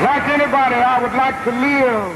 Like anybody, I would like to live.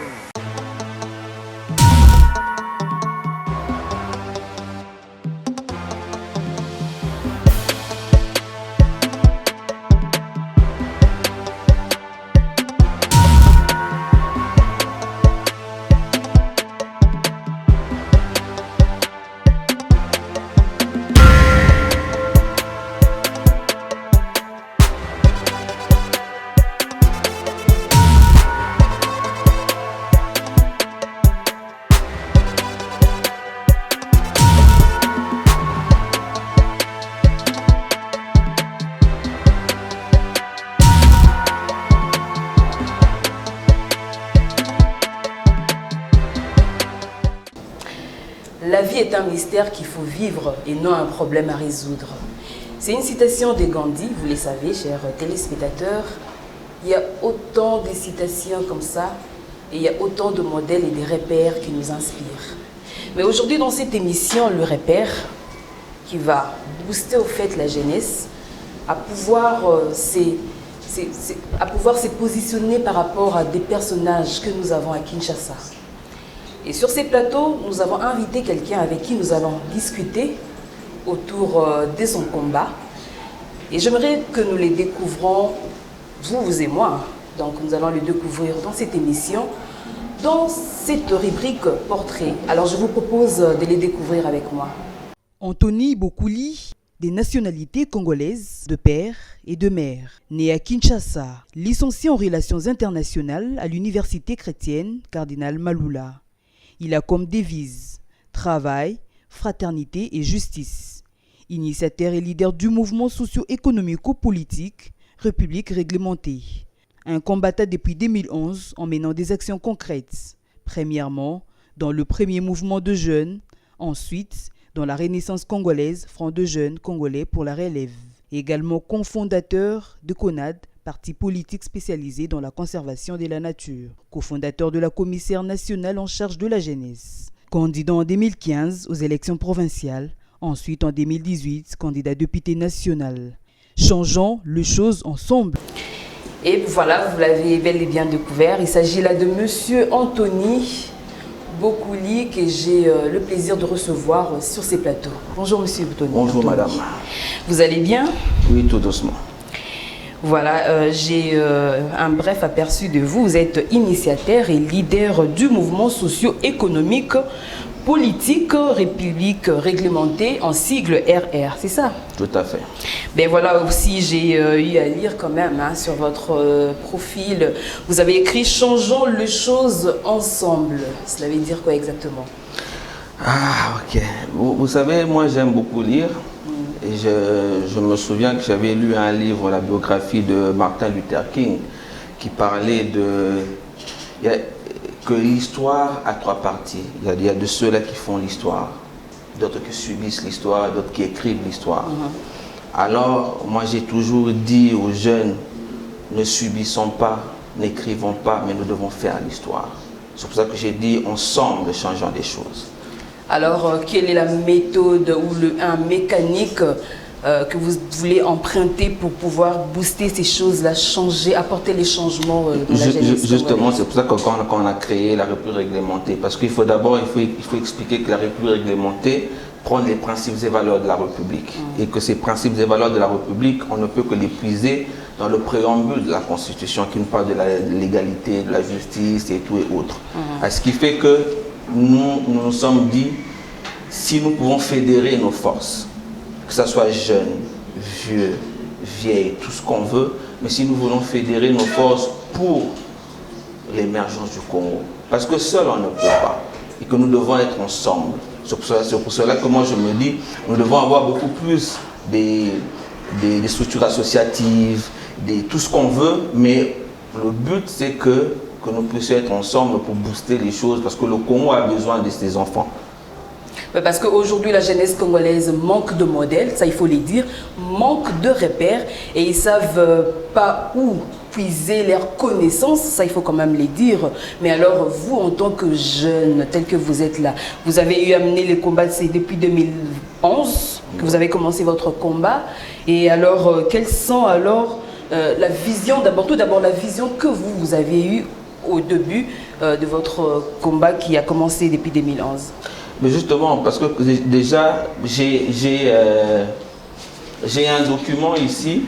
La vie est un mystère qu'il faut vivre et non un problème à résoudre. C'est une citation de Gandhi, vous le savez, chers téléspectateurs. Il y a autant de citations comme ça et il y a autant de modèles et de repères qui nous inspirent. Mais aujourd'hui, dans cette émission, le repère qui va booster au fait la jeunesse à pouvoir se positionner par rapport à des personnages que nous avons à Kinshasa. Et sur ces plateaux, nous avons invité quelqu'un avec qui nous allons discuter autour de son combat. Et j'aimerais que nous les découvrons, vous et moi. Donc nous allons le découvrir dans cette émission, dans cette rubrique portrait. Alors je vous propose de les découvrir avec moi. Anthony Bokouli, des nationalités congolaises, de père et de mère. Né à Kinshasa, licencié en relations internationales à l'université chrétienne Cardinal Maloula. Il a comme devise travail, fraternité et justice. Initiateur et leader du mouvement socio-économico-politique République réglementée. Un combattant depuis 2011 en menant des actions concrètes. Premièrement, dans le premier mouvement de jeunes, ensuite dans la Renaissance congolaise, Front de jeunes congolais pour la relève. Également cofondateur de CONAD, parti politique spécialisé dans la conservation de la nature, cofondateur de la commissaire nationale en charge de la jeunesse, candidat en 2015 aux élections provinciales, ensuite en 2018, candidat député national. Changeons les choses ensemble. Et voilà, vous l'avez bel et bien découvert, il s'agit là de Monsieur Anthony Bokouli que j'ai le plaisir de recevoir sur ces plateaux. Bonjour Monsieur Anthony. Bonjour Madame. Vous allez bien? Oui, tout doucement. Voilà, j'ai un bref aperçu de vous. Vous êtes initiateur et leader du mouvement socio-économique politique République réglementée, en sigle RR, c'est ça? Tout à fait. Ben voilà, aussi j'ai eu à lire quand même sur votre profil. Vous avez écrit « Changeons les choses ensemble ». Cela veut dire quoi exactement? Ah, ok. Vous savez, moi j'aime beaucoup lire. Et je me souviens que j'avais lu un livre, la biographie de Martin Luther King, qui parlait que l'histoire a trois parties. Il y a de ceux-là qui font l'histoire, d'autres qui subissent l'histoire, d'autres qui écrivent l'histoire. Alors, moi j'ai toujours dit aux jeunes, ne subissons pas, n'écrivons pas, mais nous devons faire l'histoire. C'est pour ça que j'ai dit, ensemble, changeons des choses. Alors, quelle est la méthode ou un mécanique que vous voulez emprunter pour pouvoir booster ces choses-là, changer, apporter les changements dans la jeunesse? Justement, c'est pour ça qu'on a créé la République réglementée. Parce qu'il faut d'abord, il faut expliquer que la République réglementée prend les principes et valeurs de la République. Et que ces principes et valeurs de la République, on ne peut que les puiser dans le préambule de la Constitution qui nous parle de la légalité, de la justice et tout et autres. Ce qui fait que nous nous sommes dit, si nous pouvons fédérer nos forces, que ce soit jeunes, vieux, vieilles, tout ce qu'on veut, mais si nous voulons fédérer nos forces pour l'émergence du Congo, parce que seul on ne peut pas, et que nous devons être ensemble. C'est pour cela que moi je me dis, nous devons avoir beaucoup plus des structures associatives, tout ce qu'on veut, mais le but c'est que nous puissions être ensemble pour booster les choses, parce que le Congo a besoin de ses enfants. Parce qu'aujourd'hui, la jeunesse congolaise manque de modèles, ça il faut le dire, manque de repères, et ils ne savent pas où puiser leurs connaissances, ça il faut quand même les dire. Mais alors vous, en tant que jeune, tel que vous êtes là, vous avez eu à mener les combats, c'est depuis 2011 que vous avez commencé votre combat. Et alors, quels sont alors la vision, tout d'abord la vision que vous avez eue au début de votre combat qui a commencé depuis 2011. Mais justement, parce que déjà, j'ai un document ici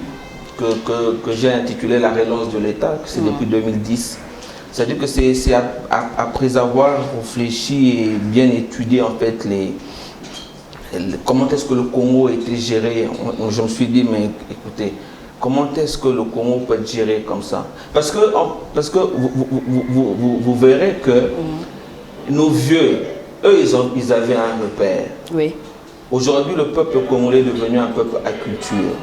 que j'ai intitulé La relance de l'État, c'est depuis 2010. C'est-à-dire que c'est après avoir réfléchi et bien étudié en fait comment est-ce que le Congo était géré. Je me suis dit, mais écoutez, comment est-ce que le Congo peut être géré comme ça? Parce que vous verrez que nos vieux, eux, ils avaient un repère. Oui. Aujourd'hui, le peuple congolais est devenu un peuple à culture.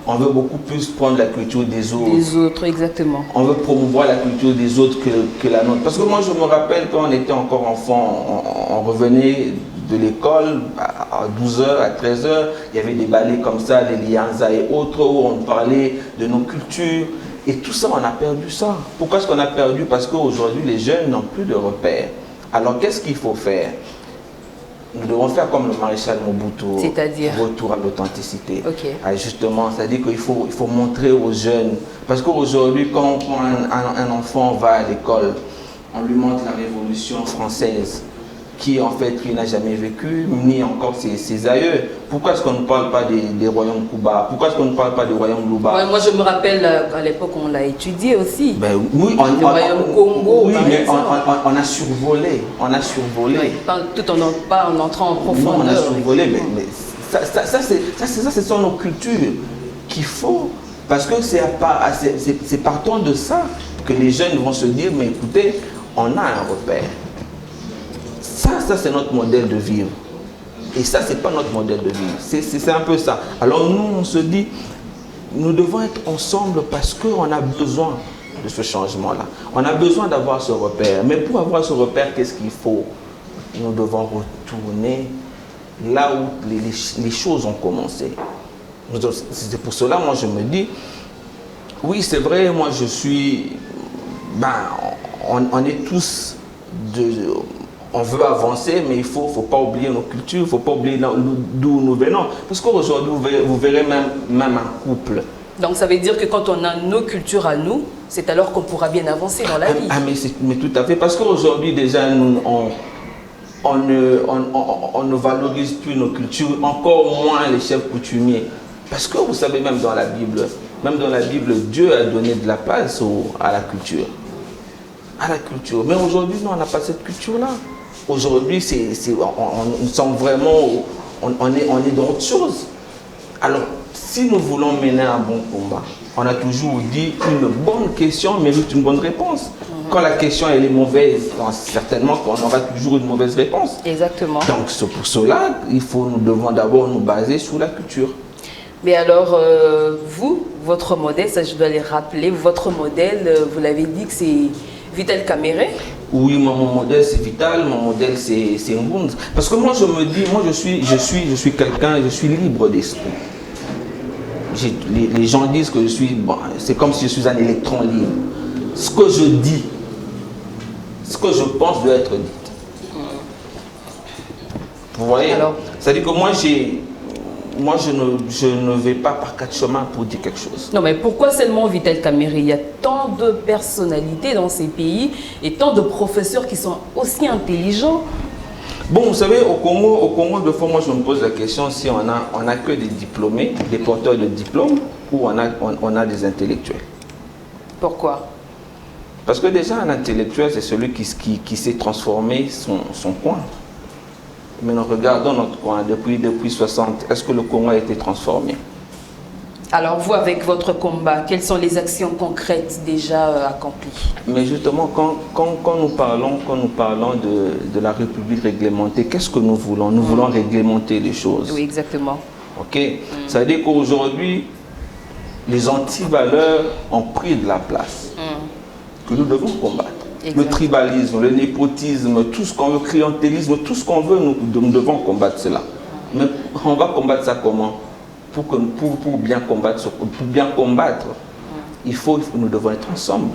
On veut beaucoup plus prendre la culture des autres. Des autres, exactement. On veut promouvoir la culture des autres que la nôtre. Parce que moi, je me rappelle quand on était encore enfant, on revenait de l'école à 12h, à 13h, il y avait des ballets comme ça, les lianza et autres, où on parlait de nos cultures. Et tout ça, on a perdu ça. Pourquoi est-ce qu'on a perdu? Parce qu'aujourd'hui, les jeunes n'ont plus de repères. Alors, qu'est-ce qu'il faut faire? Nous devons faire comme le maréchal Mobutu, c'est-à-dire retour à l'authenticité. Okay. Justement, c'est-à-dire qu'il faut montrer aux jeunes. Parce qu'aujourd'hui, quand un enfant va à l'école, on lui montre la Révolution française, qui en fait, lui n'a jamais vécu, ni encore ses aïeux. Pourquoi est-ce qu'on ne parle pas des royaumes Kuba? Pourquoi est-ce qu'on ne parle pas des royaumes Luba? Ouais, moi, je me rappelle, à l'époque, on l'a étudié aussi. Ben, oui, le royaume Congo. Oui, mais on a survolé. On a survolé. Oui, tout en entrant en profondeur. Non, on a survolé, mais ça, ce sont nos cultures qu'il faut. Parce que c'est partant de ça que les jeunes vont se dire, mais écoutez, on a un repère. Ça c'est notre modèle de vivre. Et ça, c'est pas notre modèle de vivre. C'est un peu ça. Alors nous, on se dit, nous devons être ensemble parce qu'on a besoin de ce changement-là. On a besoin d'avoir ce repère. Mais pour avoir ce repère, qu'est-ce qu'il faut? Nous devons retourner là où les choses ont commencé. C'est pour cela, moi, je me dis, oui, c'est vrai, moi, je suis... on est tous... On veut avancer, mais il ne faut pas oublier nos cultures, il ne faut pas oublier d'où nous venons. Parce qu'aujourd'hui, vous verrez même un couple. Donc ça veut dire que quand on a nos cultures à nous, c'est alors qu'on pourra bien avancer dans la vie. Mais tout à fait. Parce qu'aujourd'hui, déjà, on ne valorise plus nos cultures, encore moins les chefs coutumiers. Parce que vous savez, même dans la Bible, Dieu a donné de la place à la culture. À la culture. Mais aujourd'hui, non, on n'a pas cette culture-là. Aujourd'hui, nous sommes vraiment, on est dans autre chose. Alors, si nous voulons mener un bon combat, on a toujours dit une bonne question mérite une bonne réponse. Quand la question elle est mauvaise, certainement qu'on aura toujours une mauvaise réponse. Exactement. Donc, c'est pour cela, nous devons d'abord nous baser sur la culture. Mais alors, votre modèle, ça je dois les rappeler, votre modèle, vous l'avez dit que c'est Vital Kamerhe? Oui, mon modèle c'est Vital, mon modèle c'est Ngunza. Parce que moi je me dis, moi je suis quelqu'un, je suis libre d'esprit. Les gens disent que je suis, bon, c'est comme si je suis un électron libre. Ce que je dis, ce que je pense doit être dit. Vous voyez? C'est-à-dire que moi, je ne vais pas par quatre chemins pour dire quelque chose. Non, mais pourquoi seulement Vital Kamerhe? Il y a tant de personnalités dans ces pays et tant de professeurs qui sont aussi intelligents. Bon, vous savez, au Congo, de fois, moi, je me pose la question si on a que des diplômés, des porteurs de diplômes, ou on a des intellectuels. Pourquoi? Parce que déjà, un intellectuel, c'est celui qui sait transformer son coin. Mais nous regardons notre coin depuis 60. Est-ce que le Congo a été transformé? Alors vous, avec votre combat, quelles sont les actions concrètes déjà accomplies? Mais justement, quand nous parlons de la République réglementée, qu'est-ce que nous voulons? Nous voulons réglementer les choses. Oui, exactement. Ok. Ça veut dire qu'aujourd'hui, les antivaleurs ont pris de la place que nous devons combattre. Exactement. Le tribalisme, le népotisme, tout ce qu'on veut, le clientélisme, tout ce qu'on veut, nous devons combattre cela. Mais on va combattre ça comment? Pour bien combattre, nous devons être ensemble.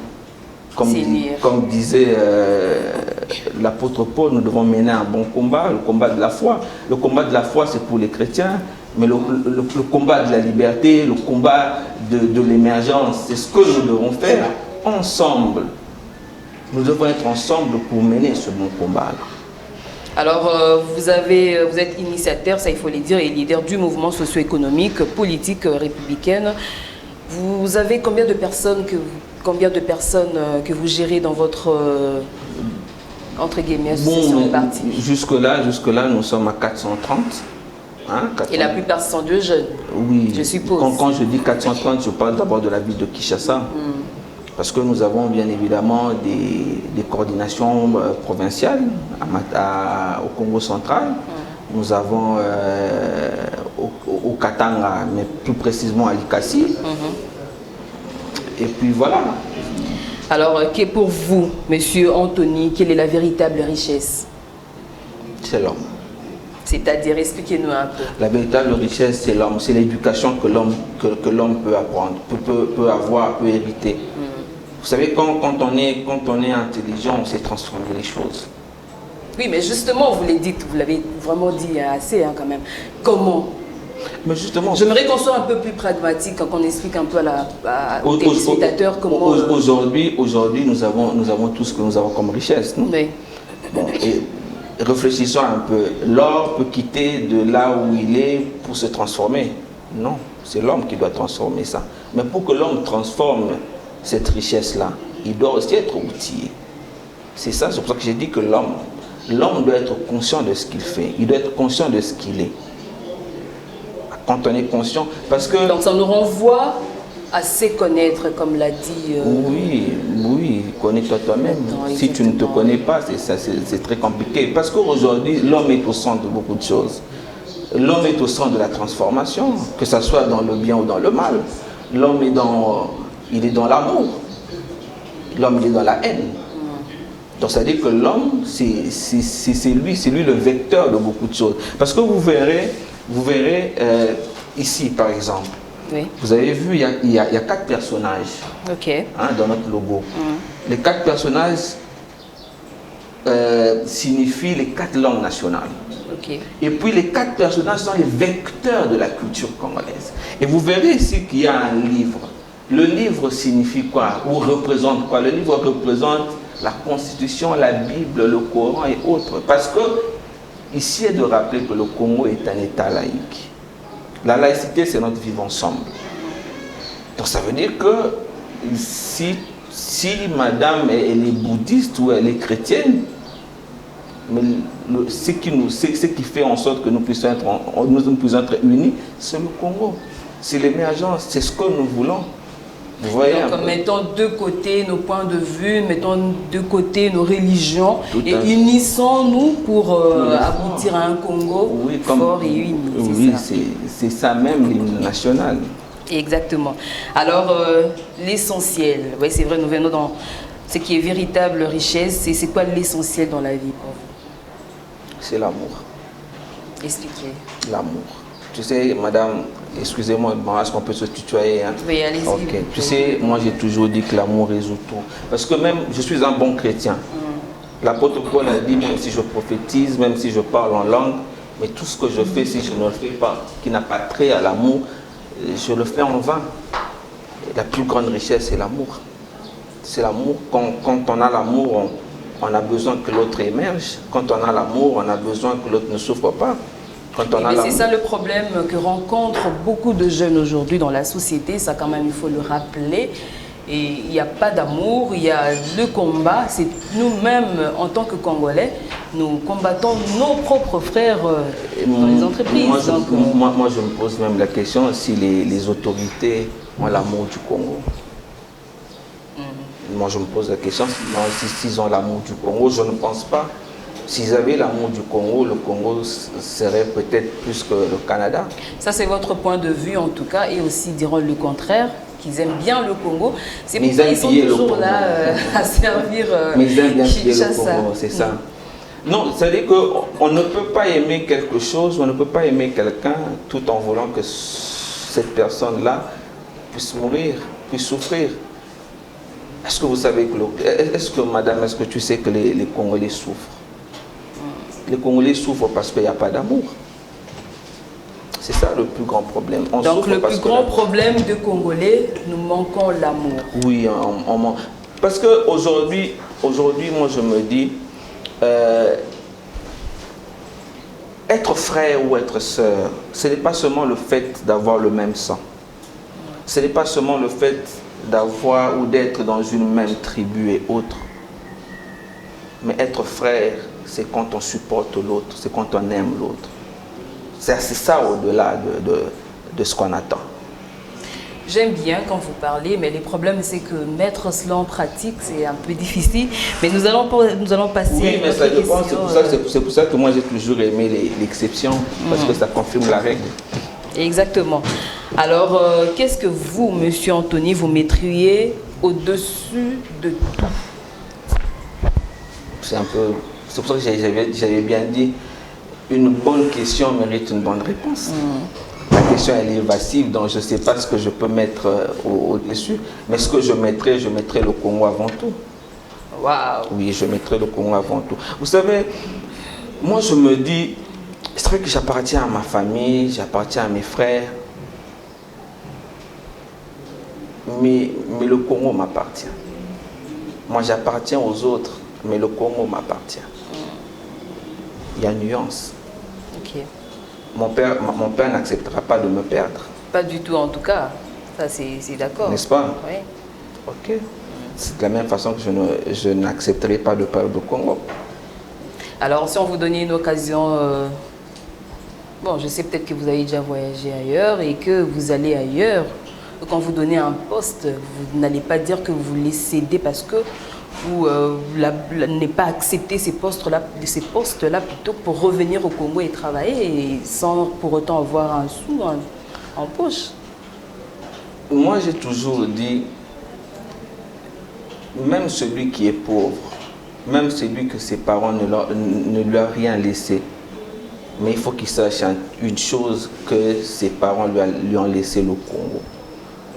Comme disait l'apôtre Paul, nous devons mener un bon combat, le combat de la foi. Le combat de la foi, c'est pour les chrétiens, Mais le combat de la liberté, le combat de l'émergence, c'est ce que nous devons faire ensemble. Nous devons être ensemble pour mener ce bon combat. Alors, vous êtes initiateur, ça il faut le dire, et leader du mouvement socio-économique, politique républicaine. Vous avez combien de personnes que vous gérez dans votre entre guillemets association de parti? Jusque-là, nous sommes à 430. Hein, 430. Et la plupart sont de jeunes. Oui. Je suppose. Quand je dis 430, je parle d'abord de la ville de Kinshasa. Parce que nous avons bien évidemment des coordinations provinciales au Congo central. Nous avons au Katanga, mais plus précisément à Likasi. Et puis voilà. Alors, pour vous, Monsieur Anthony, quelle est la véritable richesse? C'est l'homme. C'est-à-dire, expliquez-nous un peu. La véritable richesse, c'est l'homme. C'est l'éducation que l'homme peut apprendre, peut avoir, peut hériter. Vous savez, quand on est intelligent, on sait transformer les choses. Oui, mais justement, vous l'avez vraiment dit assez quand même. Comment? Mais justement, j'aimerais qu'on soit un peu plus pragmatique, qu'on explique un peu aux téléspectateurs comment... Aujourd'hui, nous avons tout ce que nous avons comme richesse. Non? Oui. Bon, et réfléchissons un peu. L'or peut quitter de là où il est pour se transformer. Non, c'est l'homme qui doit transformer ça. Mais pour que l'homme transforme cette richesse-là, il doit aussi être outillé. C'est ça, c'est pour ça que j'ai dit que l'homme doit être conscient de ce qu'il fait. Il doit être conscient de ce qu'il est. Quand on est conscient, parce que... Donc ça nous renvoie à se connaître, comme l'a dit... Oui, connais-toi toi-même. Si tu ne te connais pas, c'est très compliqué. Parce qu'aujourd'hui, l'homme est au centre de beaucoup de choses. L'homme est au centre de la transformation, que ce soit dans le bien ou dans le mal. L'homme est dans l'amour. L'homme est dans la haine. Donc ça veut dire que l'homme, c'est lui le vecteur de beaucoup de choses. Parce que vous verrez ici par exemple, oui. Vous avez vu, il y a 4 personnages dans notre logo. Les 4 personnages signifient les 4 langues nationales. Et puis les 4 personnages sont les vecteurs de la culture congolaise. Et vous verrez ici qu'il y a un livre. Le livre signifie quoi? Ou représente quoi? Le livre représente la Constitution, la Bible, le Coran et autres. Parce que ici est de rappeler que le Congo est un État laïque. La laïcité, c'est notre vivre ensemble. Donc ça veut dire que si madame elle est bouddhiste ou elle est chrétienne, mais ce qui fait en sorte que nous puissions être unis, c'est le Congo. C'est l'émergence, c'est ce que nous voulons. Vous voyez. Donc mettons de côté nos points de vue, mettons de côté nos religions et unissons-nous pour aboutir à un Congo fort et uni. Oui, c'est ça même l'hymne national. Exactement. Alors l'essentiel, oui c'est vrai, nous venons dans ce qui est véritable richesse. C'est quoi l'essentiel dans la vie pour vous? C'est l'amour. Expliquez. L'amour. Tu sais, madame, excusez-moi, est-ce qu'on peut se tutoyer, hein? Oui, allez-y. Okay. Tu sais, moi j'ai toujours dit que l'amour résout tout. Parce que même, je suis un bon chrétien. L'apôtre Paul a dit, même si je prophétise, même si je parle en langue, mais tout ce que je fais, si je ne le fais pas, qui n'a pas trait à l'amour, je le fais en vain. Et la plus grande richesse, c'est l'amour. C'est l'amour. Quand on a l'amour, on a besoin que l'autre émerge. Quand on a l'amour, on a besoin que l'autre ne souffre pas. C'est ça le problème que rencontrent beaucoup de jeunes aujourd'hui dans la société, ça quand même il faut le rappeler. Et il n'y a pas d'amour, il y a le combat, c'est nous-mêmes en tant que Congolais, nous combattons nos propres frères dans les entreprises. Moi je me pose même la question si les autorités ont l'amour du Congo. Moi je me pose la question s'ils ont l'amour du Congo, je ne pense pas. S'ils avaient l'amour du Congo, le Congo serait peut-être plus que le Canada. Ça, c'est votre point de vue en tout cas, et aussi diront le contraire, qu'ils aiment bien le Congo. C'est pour ça qu'ils sont toujours là à servir mais ils aiment bien piller le Congo, c'est ça. Non, c'est-à-dire qu'on ne peut pas aimer quelque chose, on ne peut pas aimer quelqu'un tout en voulant que cette personne-là puisse mourir, puisse souffrir. Est-ce que vous savez que, madame, est-ce que tu sais que les Congolais souffrent? Les Congolais souffrent parce qu'il n'y a pas d'amour. C'est ça le plus grand problème. Donc le plus grand problème de Congolais, nous manquons l'amour. Oui, on manque. Parce qu'aujourd'hui, moi je me dis, être frère ou être sœur, ce n'est pas seulement le fait d'avoir le même sang. Ce n'est pas seulement le fait d'avoir ou d'être dans une même tribu et autres. Mais être frère, c'est quand on supporte l'autre, c'est quand on aime l'autre. C'est ça au-delà de ce qu'on attend. J'aime bien quand vous parlez, mais le problème c'est que mettre cela en pratique, c'est un peu difficile. Mais nous allons passer oui, à une mais autre ça dépend. question. C'est pour ça que moi j'ai toujours aimé l'exception, parce que ça confirme la règle. Exactement. Alors, qu'est-ce que vous, Monsieur Anthony, vous mettriez au-dessus de tout? C'est pour ça que j'avais bien dit, une bonne question mérite une bonne réponse. La question elle est évasive, donc je ne sais pas ce que je peux mettre au-dessus. Mais ce que je mettrais le Congo avant tout. Waouh! Oui, je mettrais le Congo avant tout. Vous savez, moi je me dis, c'est vrai que j'appartiens à ma famille, j'appartiens à mes frères. Mais le Congo m'appartient. Moi j'appartiens aux autres, mais le Congo m'appartient. Il y a une nuance. Ok. Mon père n'acceptera pas de me perdre. Pas du tout en tout cas. Ça c'est d'accord. N'est-ce pas? Oui. Ok. C'est de la même façon que je n'accepterai pas de perdre le Congo. Alors si on vous donnait une occasion, bon je sais peut-être que vous avez déjà voyagé ailleurs et que vous allez ailleurs. Quand vous donnez un poste, vous n'allez pas dire que vous les cédez parce que vous n'avez pas accepté ces postes-là plutôt que pour revenir au Congo et travailler et sans pour autant avoir un sou en poche. Moi, j'ai toujours dit, même celui qui est pauvre, même celui que ses parents ne lui ont rien laissé, mais il faut qu'il sache une chose, que ses parents lui ont laissé le Congo.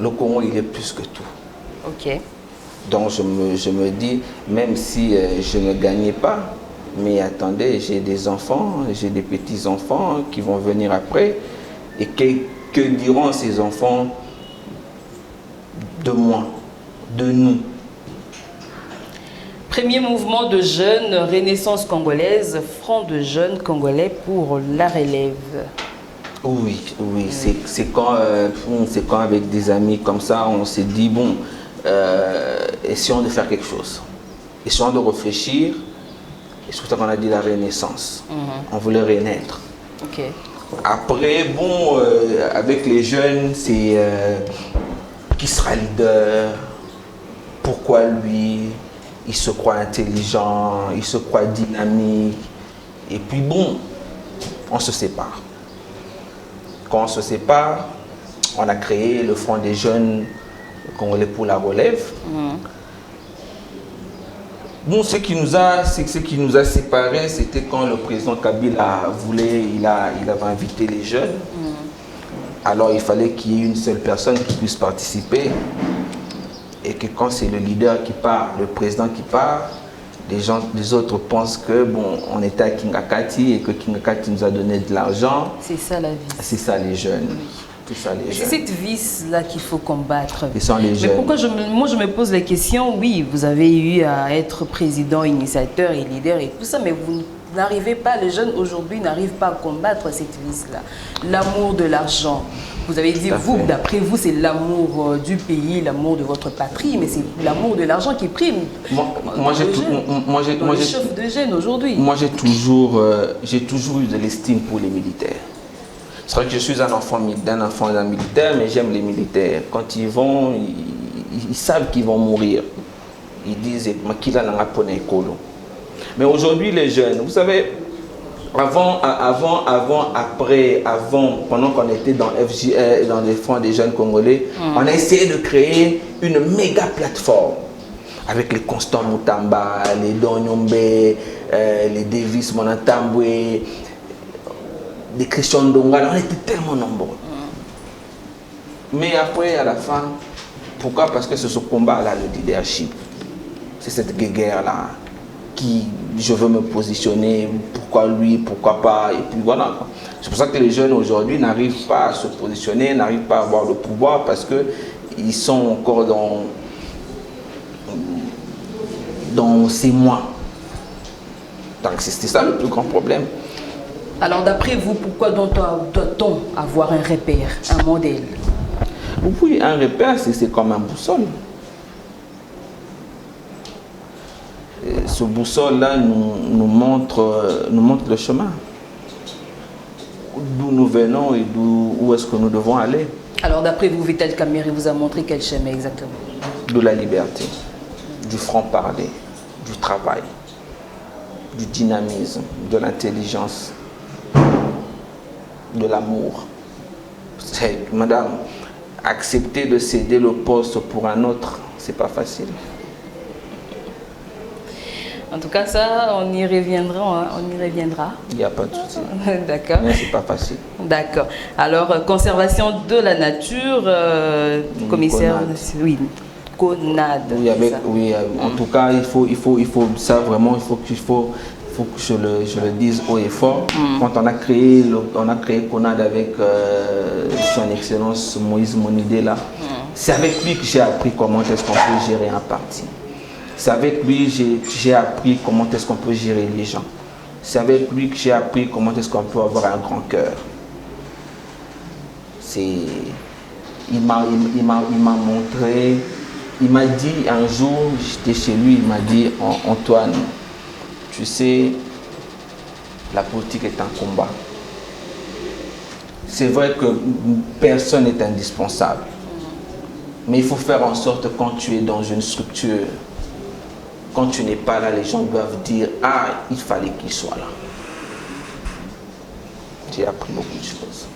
Le Congo, il est plus que tout. Ok. Donc je me dis, même si je ne gagnais pas, mais attendez, j'ai des enfants, j'ai des petits-enfants qui vont venir après. Et que diront ces enfants de moi, de nous? Premier mouvement de jeunes, Renaissance congolaise, Front de jeunes congolais pour la relève. Oui, c'est quand avec des amis comme ça, on s'est dit, bon, essayons de faire quelque chose. Essayons de réfléchir. Et c'est pour ça qu'on a dit la renaissance. On voulait renaître. Okay. Après, bon, avec les jeunes, c'est qui sera leader? Pourquoi lui? Il se croit intelligent, il se croit dynamique. Et puis bon, on se sépare. Quand on se sépare, on a créé le Front des jeunes congolais pour la relève. Bon, ce qui nous a séparés, c'était quand le président Kabila il avait invité les jeunes. Alors il fallait qu'il y ait une seule personne qui puisse participer. Et que quand c'est le leader qui part, le président qui part, les autres pensent que bon, on était à Kingakati et que Kingakati nous a donné de l'argent. C'est ça la vie. C'est ça les jeunes. Oui. C'est cette vice-là qu'il faut combattre. Ce sont les jeunes. Mais pourquoi moi je me pose la question, oui, vous avez eu à être président, initiateur et leader et tout ça, mais vous n'arrivez pas, les jeunes aujourd'hui n'arrivent pas à combattre cette vice-là. L'amour de l'argent. Vous avez dit, vous, d'après vous, c'est l'amour du pays, l'amour de votre patrie, mais c'est l'amour de l'argent qui prime. Moi j'ai chef de jeunes aujourd'hui. Moi, j'ai toujours eu de l'estime pour les militaires. C'est vrai que je suis un enfant d'un militaire, mais j'aime les militaires. Quand ils vont, ils savent qu'ils vont mourir. Ils disent, mais aujourd'hui, les jeunes, vous savez, avant, pendant qu'on était dans FJ, dans les Fronts des jeunes congolais, on a essayé de créer une méga plateforme avec les Constant Moutamba, les Don Nyombe, les Davis Monatambwe, les Christian Ndonga. On était tellement nombreux. Mais après, à la fin, pourquoi? Parce que c'est ce combat-là, le leadership. C'est cette guerre-là. qui je veux me positionner, pourquoi lui, pourquoi pas, et puis voilà. C'est pour ça que les jeunes aujourd'hui n'arrivent pas à se positionner, n'arrivent pas à avoir le pouvoir parce qu'ils sont encore dans ces mois. Donc c'est ça le plus grand problème. Alors d'après vous, pourquoi doit-on avoir un repère, un modèle? Oui, un repère, c'est comme un boussole. Et ce boussole-là nous montre le chemin. D'où nous venons et où est-ce que nous devons aller. Alors d'après vous, Vital Kamerhe vous a montré quel chemin exactement? De la liberté, du franc-parler, du travail, du dynamisme, de l'intelligence, de l'amour. Madame, accepter de céder le poste pour un autre, c'est pas facile. En tout cas, ça, on y reviendra. Hein, on y reviendra. Il n'y a pas de souci. D'accord. Mais c'est pas facile. D'accord. Alors, conservation de la nature, commissaire. Oui, CONAD. Oui, oui, en tout cas, il faut ça vraiment, il faut que je le dise haut et fort. Quand on a créé CONAD avec son excellence Moïse Monidé là, c'est avec lui que j'ai appris comment est-ce qu'on peut gérer un parti. C'est avec lui que j'ai appris comment est-ce qu'on peut gérer les gens. C'est avec lui que j'ai appris comment est-ce qu'on peut avoir un grand cœur. Il m'a montré, il m'a dit un jour, j'étais chez lui, il m'a dit, Antoine, tu sais, la politique est un combat. C'est vrai que personne n'est indispensable. Mais il faut faire en sorte que quand tu es dans une structure, quand tu n'es pas là, les gens doivent dire « Ah, il fallait qu'il soit là ». J'ai appris beaucoup de choses.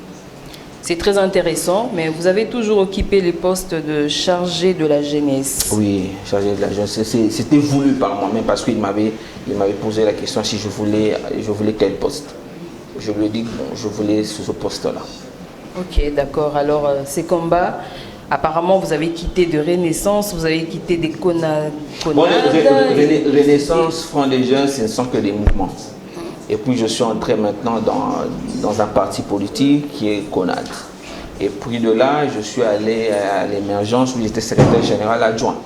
C'est très intéressant, mais vous avez toujours occupé les postes de chargé de la jeunesse. Oui, chargé de la jeunesse. C'était voulu par moi-même parce qu'il m'avait posé la question si je voulais quel poste. Je lui ai dit que bon, je voulais ce poste-là. Ok, d'accord. Alors, ces combats, apparemment, vous avez quitté de Renaissance, vous avez quitté des CONAD. Bon, Renaissance, Front des Jeunes, ce ne sont que des mouvements. Et puis je suis entré maintenant dans un parti politique qui est CONAD. Et puis de là, je suis allé à l'émergence où j'étais secrétaire général adjoint.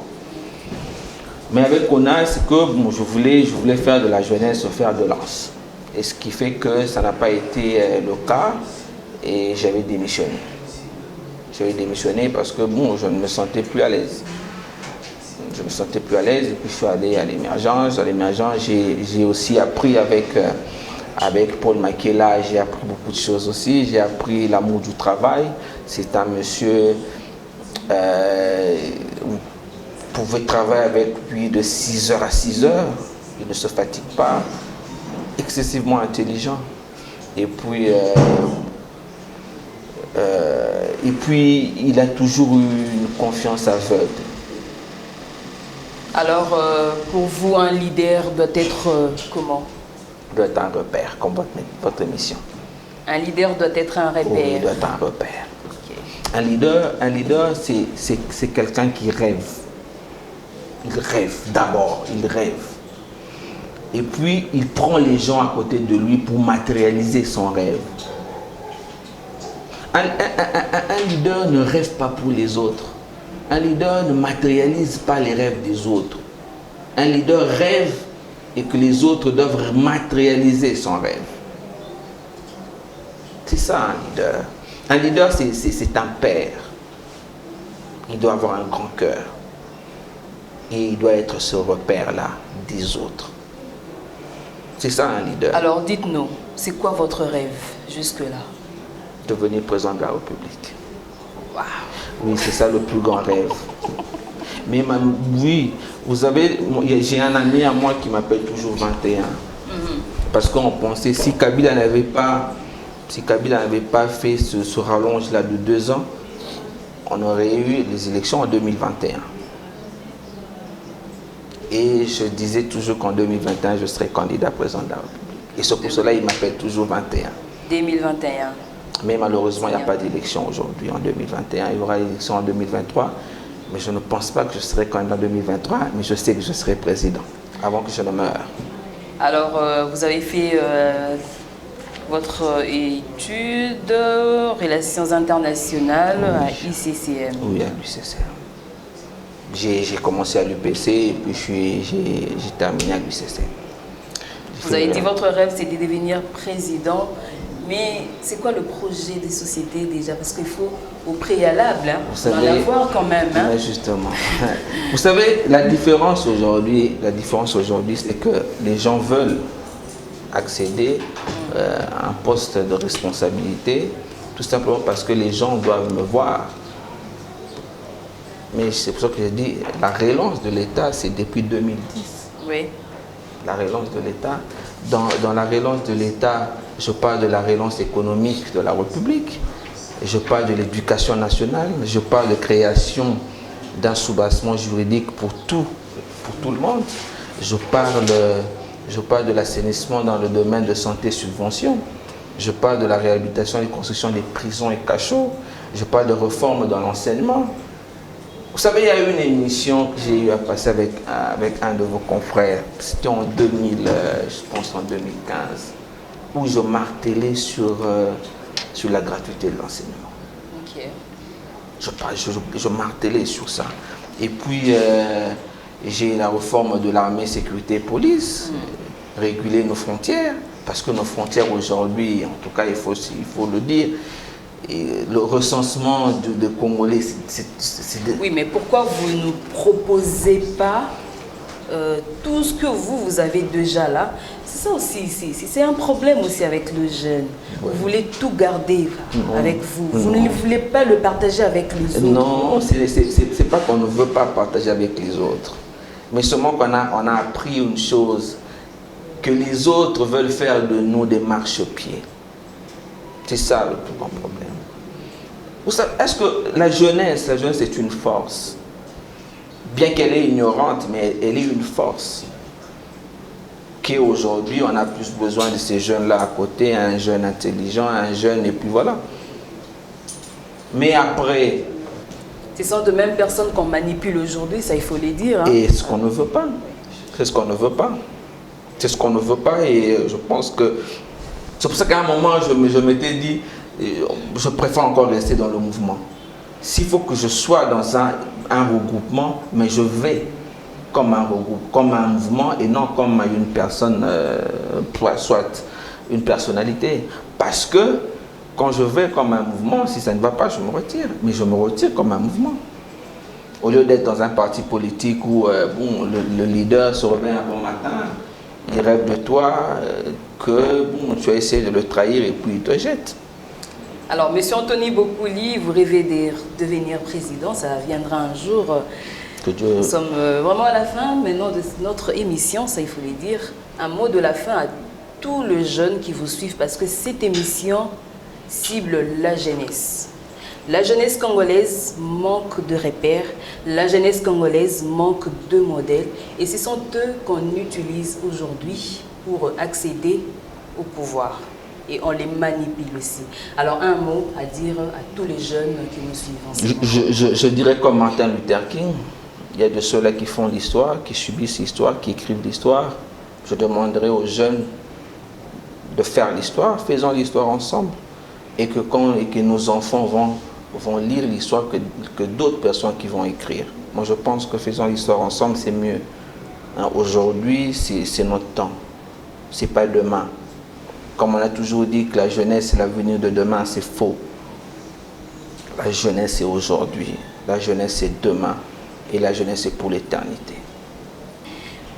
Mais avec CONAD, c'est que bon, je voulais faire de la jeunesse, faire de lance. Et ce qui fait que ça n'a pas été le cas et j'avais démissionné. J'avais démissionné parce que bon, je ne me sentais plus à l'aise. Je me sentais plus à l'aise et puis je suis allé à l'émergence. À l'émergence, j'ai aussi appris avec Paul Makela, j'ai appris beaucoup de choses aussi. J'ai appris l'amour du travail. C'est un monsieur, vous pouvez travailler avec lui de 6h à 6h. Il ne se fatigue pas. Excessivement intelligent. Et puis il a toujours eu une confiance aveugle. Alors, pour vous, un leader doit être comment? Doit être un repère, comme votre émission. Un leader doit être un repère. Oui, doit être un repère. Okay. Un leader, c'est quelqu'un qui rêve. Il rêve d'abord, il rêve. Et puis, il prend les gens à côté de lui pour matérialiser son rêve. Un leader ne rêve pas pour les autres. Un leader ne matérialise pas les rêves des autres. Un leader rêve et que les autres doivent matérialiser son rêve. C'est ça un leader. Un leader, c'est un père. Il doit avoir un grand cœur. Et il doit être ce repère-là des autres. C'est ça un leader. Alors dites-nous, c'est quoi votre rêve jusque-là? Devenir président de la République. Wow. Oui, c'est ça le plus grand rêve. Mais oui, vous savez, j'ai un ami à moi qui m'appelle toujours 21. Parce qu'on pensait, si Kabila n'avait pas fait ce rallonge-là de 2 ans, on aurait eu les élections en 2021. Et je disais toujours qu'en 2021, je serais candidat président de la République. Et c'est pour cela qu'il m'appelle toujours 21. 2021. Mais malheureusement, il n'y a pas d'élection aujourd'hui en 2021. Il y aura l'élection en 2023. Mais je ne pense pas que je serai candidat en 2023, mais je sais que je serai président. avant que je ne meure. Alors, vous avez fait votre étude, Relations internationales à ICCM. Oui, à l'UCCM. J'ai commencé à l'UPC et puis j'ai terminé à l'UCCM. Vous avez dit votre rêve, c'est de devenir président. Mais c'est quoi le projet des sociétés déjà? Parce qu'il faut au préalable, hein, en avoir quand même. Hein. Justement. Vous savez, la différence aujourd'hui, c'est que les gens veulent accéder à un poste de responsabilité, tout simplement parce que les gens doivent me voir. Mais c'est pour ça que je dis, la relance de l'État, c'est depuis 2010. Oui. La relance de l'État. Dans la relance de l'État, je parle de la relance économique de la République, je parle de l'éducation nationale, je parle de création d'un soubassement juridique pour tout le monde, je parle de l'assainissement dans le domaine de santé subvention, je parle de la réhabilitation et construction des prisons et cachots, je parle de réforme dans l'enseignement. Vous savez, il y a eu une émission que j'ai eu à passer avec un de vos confrères, c'était en 2000, je pense en 2015, où je martelais sur la gratuité de l'enseignement. Ok. Je martelais sur ça. Et puis, j'ai la réforme de l'armée, sécurité et police, réguler nos frontières, parce que nos frontières aujourd'hui, en tout cas, il faut le dire, et le recensement de Congolais, Oui, mais pourquoi vous ne proposez pas tout ce que vous avez déjà là? C'est ça aussi, c'est un problème aussi avec le jeune. Vous voulez tout garder avec vous. Vous ne voulez pas le partager avec les autres. Non, c'est pas qu'on ne veut pas partager avec les autres. Mais seulement qu'on a appris une chose, que les autres veulent faire de nous des marchepieds. C'est ça le plus grand problème. Vous savez, est-ce que la jeunesse est une force? Bien qu'elle est ignorante, mais elle est une force. Qu'aujourd'hui, on a plus besoin de ces jeunes-là à côté, un jeune intelligent, un jeune, et puis voilà. Mais après... Ce sont de mêmes personnes qu'on manipule aujourd'hui, ça il faut les dire. Hein. Et ce qu'on ne veut pas. C'est ce qu'on ne veut pas. C'est ce qu'on ne veut pas et je pense que... C'est pour ça qu'à un moment, je m'étais dit, je préfère encore rester dans le mouvement. S'il faut que je sois dans un regroupement, mais je vais comme un mouvement et non comme une personne, soit une personnalité. Parce que quand je vais comme un mouvement, si ça ne va pas, je me retire. Mais je me retire comme un mouvement. Au lieu d'être dans un parti politique où le leader se réveille un bon matin, il rêve de toi, que tu as essayé de le trahir et puis il te jette. Alors, M. Anthony Bokouli, vous rêvez de devenir président, ça viendra un jour. Nous sommes vraiment à la fin maintenant de notre émission, ça il faut le dire. Un mot de la fin à tous les jeunes qui vous suivent parce que cette émission cible la jeunesse. La jeunesse congolaise manque de repères, la jeunesse congolaise manque de modèles et ce sont eux qu'on utilise aujourd'hui pour accéder au pouvoir. Et on les manipule aussi. Alors un mot à dire à tous les jeunes qui nous suivent. Je dirais comme Martin Luther King, il y a de ceux-là qui font l'histoire, qui subissent l'histoire, qui écrivent l'histoire. Je demanderai aux jeunes de faire l'histoire, faisons l'histoire ensemble. Et que nos enfants vont lire l'histoire que d'autres personnes qui vont écrire. Moi je pense que faisons l'histoire ensemble, c'est mieux. Hein, aujourd'hui, c'est notre temps. C'est pas demain. Comme on a toujours dit que la jeunesse c'est l'avenir de demain, c'est faux. La jeunesse c'est aujourd'hui, la jeunesse c'est demain et la jeunesse c'est pour l'éternité.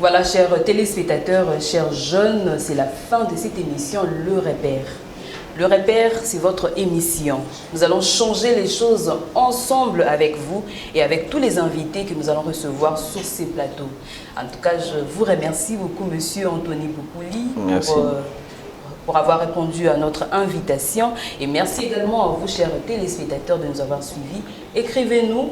Voilà, chers téléspectateurs, chers jeunes, c'est la fin de cette émission Le Repère. Le Repère, c'est votre émission. Nous allons changer les choses ensemble avec vous et avec tous les invités que nous allons recevoir sur ces plateaux. En tout cas, je vous remercie beaucoup, Monsieur Anthony Bokouli, pour avoir répondu à notre invitation. Et merci également à vous, chers téléspectateurs, de nous avoir suivis. Écrivez-nous,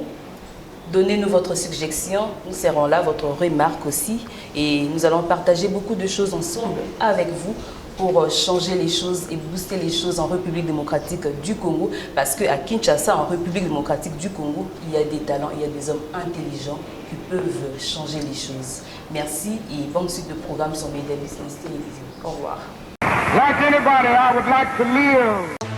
donnez-nous votre suggestion, nous serons là, votre remarque aussi. Et nous allons partager beaucoup de choses ensemble avec vous pour changer les choses et booster les choses en République démocratique du Congo. Parce qu'à Kinshasa, en République démocratique du Congo, il y a des talents, il y a des hommes intelligents qui peuvent changer les choses. Merci et bonne suite de programme sur Média Business Télévision. Au revoir. Like anybody, I would like to live.